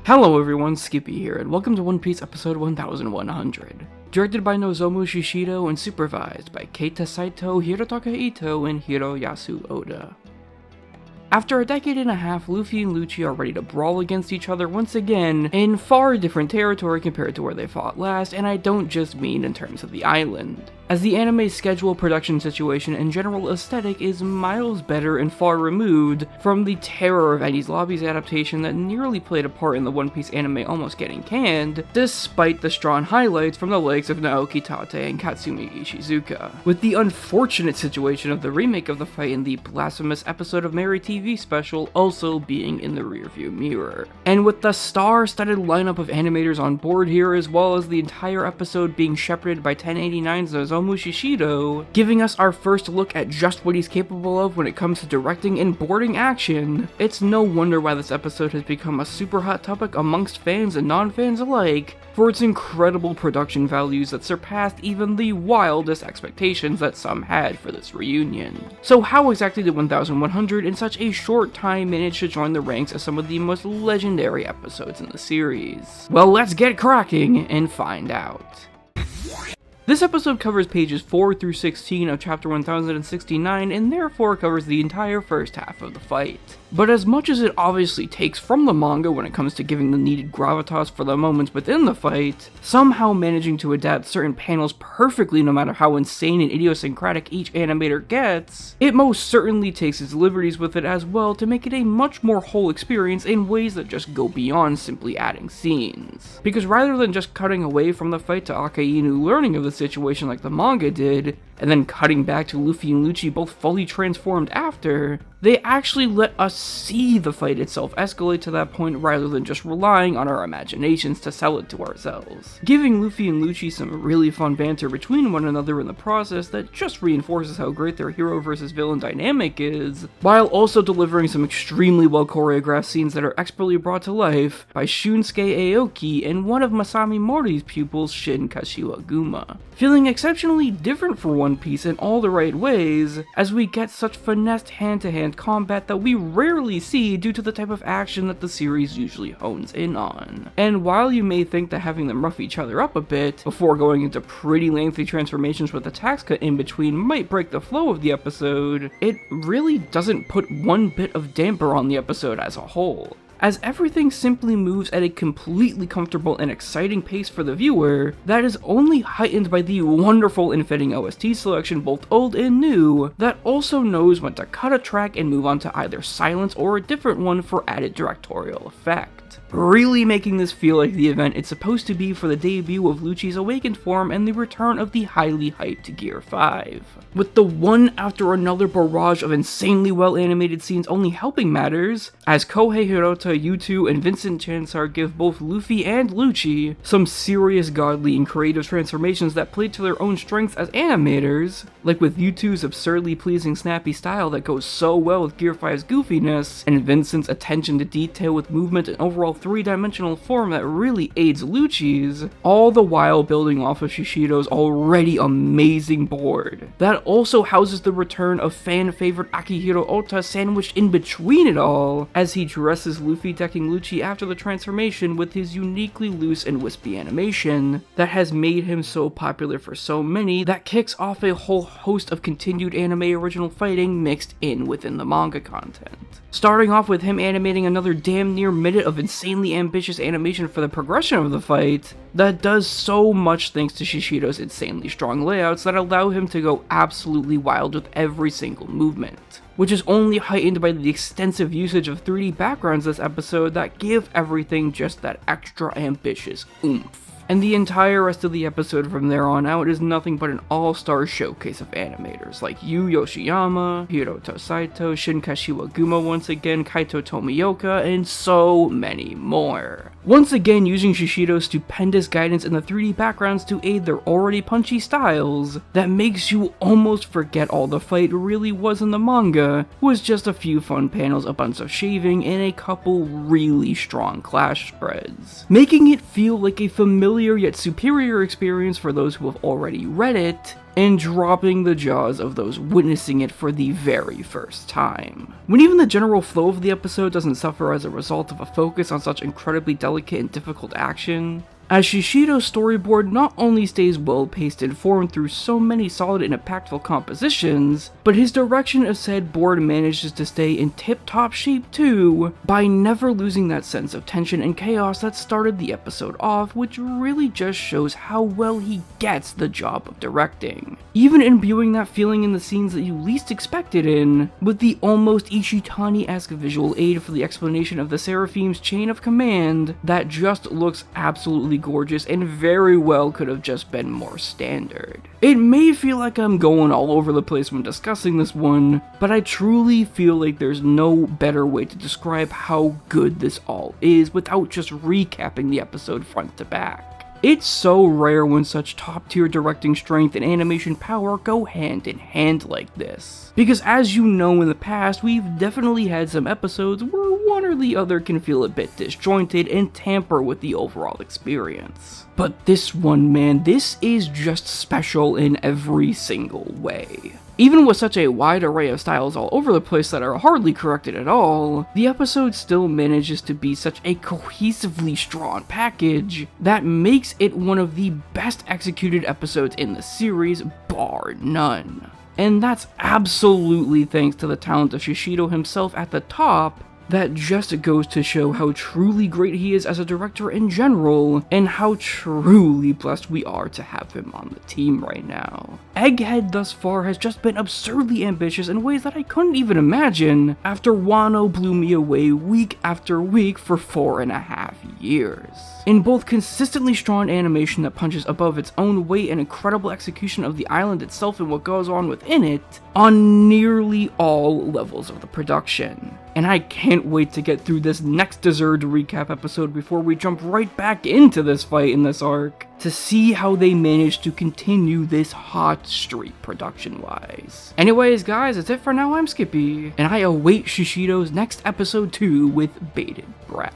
Hello everyone, Skippy here, and welcome to One Piece episode 1100. Directed by Nozomu Shishido and supervised by Keita Saito, Hirotaka Ito, and Hiroyasu Oda. After a decade and a half, Luffy and Lucci are ready to brawl against each other once again, in far different territory compared to where they fought last, and I don't just mean in terms of the island. As the anime's schedule, production situation, and general aesthetic is miles better and far removed from the terror of Enies Lobby's adaptation that nearly played a part in the One Piece anime almost getting canned, despite the strong highlights from the likes of Naoki Tate and Katsumi Ishizuka. With the unfortunate situation of the remake of the fight in the blasphemous episode of Mary TV special also being in the rearview mirror. And with the star-studded lineup of animators on board here, as well as the entire episode being shepherded by 1089's Nozomu Shishido, giving us our first look at just what he's capable of when it comes to directing and boarding action, it's no wonder why this episode has become a super hot topic amongst fans and non-fans alike for its incredible production values that surpassed even the wildest expectations that some had for this reunion. So how exactly did 1100 in such a short time manage to join the ranks as some of the most legendary episodes in the series? Well, let's get cracking and find out. This episode covers pages 4 through 16 of chapter 1069 and therefore covers the entire first half of the fight. But as much as it obviously takes from the manga when it comes to giving the needed gravitas for the moments within the fight, somehow managing to adapt certain panels perfectly no matter how insane and idiosyncratic each animator gets, it most certainly takes its liberties with it as well to make it a much more whole experience in ways that just go beyond simply adding scenes. Because rather than just cutting away from the fight to Akainu learning of the situation like the manga did, and then cutting back to Luffy and Lucci both fully transformed after, they actually let us see the fight itself escalate to that point rather than just relying on our imaginations to sell it to ourselves. Giving Luffy and Lucci some really fun banter between one another in the process that just reinforces how great their hero versus villain dynamic is, while also delivering some extremely well choreographed scenes that are expertly brought to life by Shunsuke Aoki and one of Masami Mori's pupils, Shin Kashiwaguma. Feeling exceptionally different for One Piece in all the right ways, as we get such finessed hand-to-hand combat that we rarely see due to the type of action that the series usually hones in on. And while you may think that having them rough each other up a bit, before going into pretty lengthy transformations with attacks cut in between might break the flow of the episode, it really doesn't put one bit of damper on the episode as a whole, as everything simply moves at a completely comfortable and exciting pace for the viewer that is only heightened by the wonderful and fitting OST selection, both old and new, that also knows when to cut a track and move on to either silence or a different one for added directorial effect, really making this feel like the event it's supposed to be for the debut of Lucci's awakened form and the return of the highly hyped Gear 5. With the one after another barrage of insanely well animated scenes only helping matters, as Kohei Hirota, Yutu, and Vincent Chansar give both Luffy and Lucci some serious godly and creative transformations that play to their own strengths as animators, like with Yutu's absurdly pleasing snappy style that goes so well with Gear 5's goofiness, and Vincent's attention to detail with movement and overall three-dimensional form that really aids Lucci's, all the while building off of Shishido's already amazing board that also houses the return of fan-favorite Akihiro Ota sandwiched in between it all, as he dresses Luffy decking Lucci after the transformation with his uniquely loose and wispy animation that has made him so popular for so many that kicks off a whole host of continued anime original fighting mixed in within the manga content. Starting off with him animating another damn near minute of insanely ambitious animation for the progression of the fight that does so much thanks to Shishido's insanely strong layouts that allow him to go absolutely wild with every single movement, which is only heightened by the extensive usage of 3D backgrounds this episode that give everything just that extra ambitious oomph. And the entire rest of the episode from there on out is nothing but an all-star showcase of animators like Yu Yoshiyama, Hirota Saito, Shin Kashiwaguma once again, Kaito Tomioka, and so many more. Once again using Shishido's stupendous guidance in the 3D backgrounds to aid their already punchy styles that makes you almost forget all the fight really was in the manga, was just a few fun panels, a bunch of shaving, and a couple really strong clash spreads, making it feel like a familiar yet superior experience for those who have already read it, and dropping the jaws of those witnessing it for the very first time. When even the general flow of the episode doesn't suffer as a result of a focus on such incredibly delicate and difficult action, as Shishido's storyboard not only stays well-paced and formed through so many solid and impactful compositions, but his direction of said board manages to stay in tip-top shape too, by never losing that sense of tension and chaos that started the episode off, which really just shows how well he gets the job of directing. Even imbuing that feeling in the scenes that you least expect it in, with the almost Ishitani-esque visual aid for the explanation of the Seraphim's chain of command that just looks absolutely gorgeous and very well could have just been more standard. It may feel like I'm going all over the place when discussing this one, but I truly feel like there's no better way to describe how good this all is without just recapping the episode front to back. It's so rare when such top tier directing strength and animation power go hand in hand like this. Because as you know in the past, we've definitely had some episodes where one or the other can feel a bit disjointed and tamper with the overall experience. But this one, man, this is just special in every single way. Even with such a wide array of styles all over the place that are hardly corrected at all, the episode still manages to be such a cohesively strong package that makes it one of the best executed episodes in the series, bar none. And that's absolutely thanks to the talent of Shishido himself at the top. That just goes to show how truly great he is as a director in general, and how truly blessed we are to have him on the team right now. Egghead thus far has just been absurdly ambitious in ways that I couldn't even imagine after Wano blew me away week after week for 4.5 years. In both consistently strong animation that punches above its own weight and incredible execution of the island itself and what goes on within it, on nearly all levels of the production. And I can't wait to get through this next deserved recap episode before we jump right back into this fight in this arc, to see how they managed to continue this hot streak production-wise. Anyways guys, that's it for now. I'm Skippy, and I await Shishido's next episode 2 with bated breath.